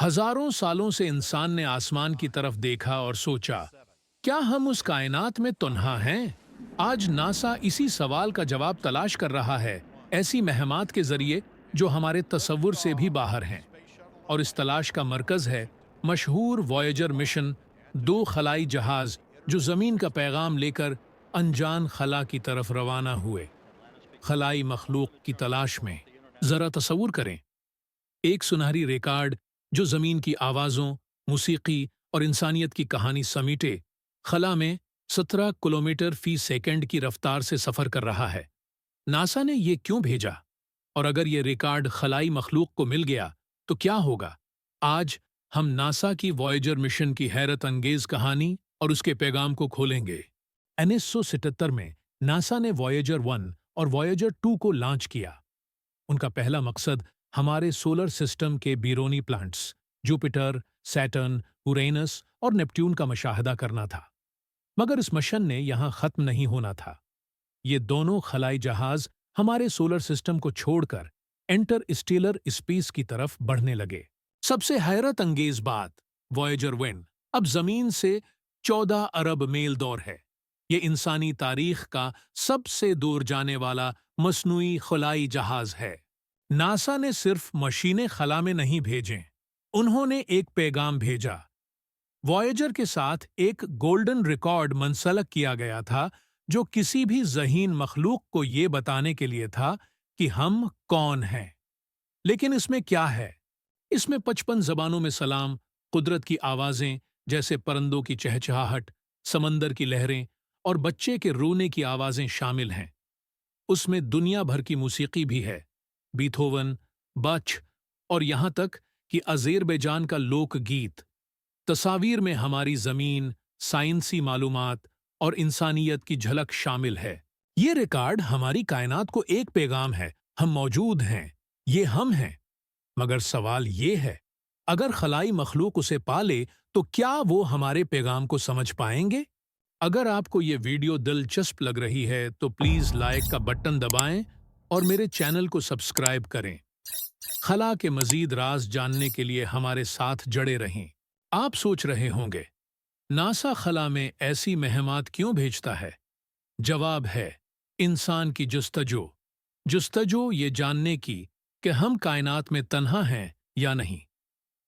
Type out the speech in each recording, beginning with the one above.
हजारों सालों से इंसान ने आसमान की तरफ देखा और सोचा, क्या हम उस कायनात में तन्हा हैं? आज नासा इसी सवाल का जवाब तलाश कर रहा है, ऐसी महमात के जरिए जो हमारे तसव्वुर से भी बाहर हैं। और इस तलाश का मरकज है मशहूर वॉयेजर मिशन, दो खलाई जहाज जो जमीन का पैगाम लेकर अनजान खला की तरफ रवाना हुए, खलाई मखलूक की तलाश में। जरा तसव्वुर करें, एक सुनहरी रिकॉर्ड जो जमीन की आवाजों, मूसीकी और इंसानियत की कहानी समीटे खला में 17 किलोमीटर फी सेकंड की रफ्तार से सफर कर रहा है। नासा ने ये क्यों भेजा? और अगर ये रिकॉर्ड खलाई मखलूक को मिल गया तो क्या होगा? आज हम नासा की वॉयेजर मिशन की हैरत अंगेज कहानी और उसके पैगाम को खोलेंगे। 1977 में नासा ने वॉयेजर 1 और वॉयेजर 2 को लॉन्च किया। उनका पहला मकसद हमारे सोलर सिस्टम के बीरोनी प्लांट्स जुपिटर, सैटर्न, यूरेनस और नेपट्यून का मुशाहिदा करना था। मगर इस मिशन ने यहां खत्म नहीं होना था। ये दोनों खलाई जहाज हमारे सोलर सिस्टम को छोड़कर एंटर स्टेलर स्पेस की तरफ बढ़ने लगे। सबसे हैरत अंगेज बात, वॉयेजर 1 अब जमीन से 14 अरब मील दूर है। ये इंसानी तारीख का सबसे दूर जाने वाला मसनूई खलाई जहाज है। नासा ने सिर्फ मशीनें खला में नहीं भेजें, उन्होंने एक पैगाम भेजा। वॉयेजर के साथ एक गोल्डन रिकॉर्ड मंसलक किया गया था जो किसी भी ज़हीन मखलूक को ये बताने के लिए था कि हम कौन हैं। लेकिन इसमें क्या है? इसमें 55 जबानों में सलाम, कुदरत की आवाजें जैसे परिंदों की चहचहाहट, समंदर की लहरें और बच्चे के रोने की आवाजें शामिल हैं। उसमें दुनिया भर की मूसीकी भी है, बीथोवन, बच और यहाँ तक कि अज़ेरबैजान का लोकगीत। तस्वीर में हमारी जमीन, साइंसी मालूमात और इंसानियत की झलक शामिल है। ये रिकॉर्ड हमारी कायनात को एक पैगाम है, हम मौजूद हैं, ये हम हैं। मगर सवाल ये है, अगर खलाई मखलूक उसे पाले तो क्या वो हमारे पैगाम को समझ पाएंगे? अगर आपको ये वीडियो दिलचस्प लग रही है तो प्लीज लाइक का बटन दबाएं और मेरे चैनल को सब्सक्राइब करें। खला के मजीद राज जानने के लिए हमारे साथ जड़े रहें। आप सोच रहे होंगे, नासा खला में ऐसी महमात क्यों भेजता है? जवाब है इंसान की जुस्तजो ये जानने की कि हम कायनात में तन्हा हैं या नहीं।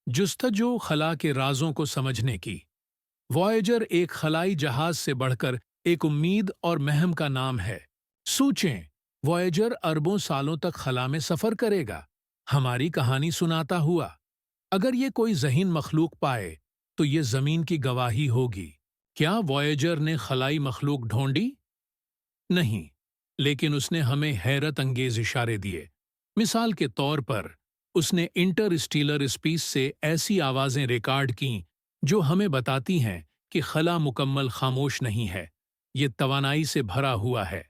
जुस्तजो खला के राजों को समझने की। वॉयेजर एक खलाई जहाज से बढ़कर एक उम्मीद और महम का नाम है। सोचें, वॉयेजर अरबों सालों तक खला में सफर करेगा, हमारी कहानी सुनाता हुआ। अगर ये कोई ज़हीन मखलूक पाए तो ये जमीन की गवाही होगी। क्या वॉयेजर ने खलाई मखलूक ढूंढी? नहीं, लेकिन उसने हमें हैरत अंगेज इशारे दिए। मिसाल के तौर पर उसने इंटरस्टेलर स्पेस से ऐसी आवाजें रिकॉर्ड कीं जो हमें बताती हैं कि खला मुकम्मल खामोश नहीं है, ये तवानाई से भरा हुआ है।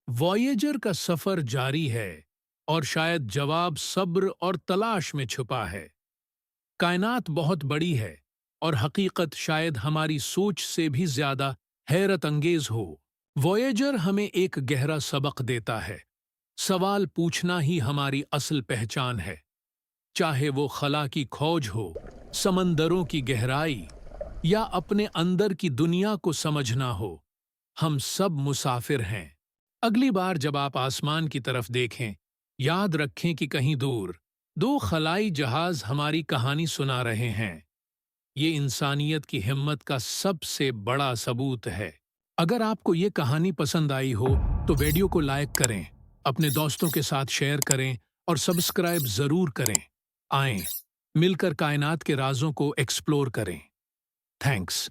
वॉयेजर का सफर जारी है और शायद जवाब सब्र और तलाश में छुपा है। कायनात बहुत बड़ी है और हकीकत शायद हमारी सोच से भी ज्यादा हैरत अंगेज हो। वॉयेजर हमें एक गहरा सबक देता है, सवाल पूछना ही हमारी असल पहचान है। चाहे वो खला की खोज हो, समंदरों की गहराई या अपने अंदर की दुनिया को समझना हो, हम सब मुसाफिर हैं। अगली बार जब आप आसमान की तरफ देखें, याद रखें कि कहीं दूर दो खलाई जहाज हमारी कहानी सुना रहे हैं। ये इंसानियत की हिम्मत का सबसे बड़ा सबूत है। अगर आपको ये कहानी पसंद आई हो तो वीडियो को लाइक करें, अपने दोस्तों के साथ शेयर करें और सब्सक्राइब जरूर करें। आएं, मिलकर कायनात के राजों को एक्सप्लोर करें। थैंक्स।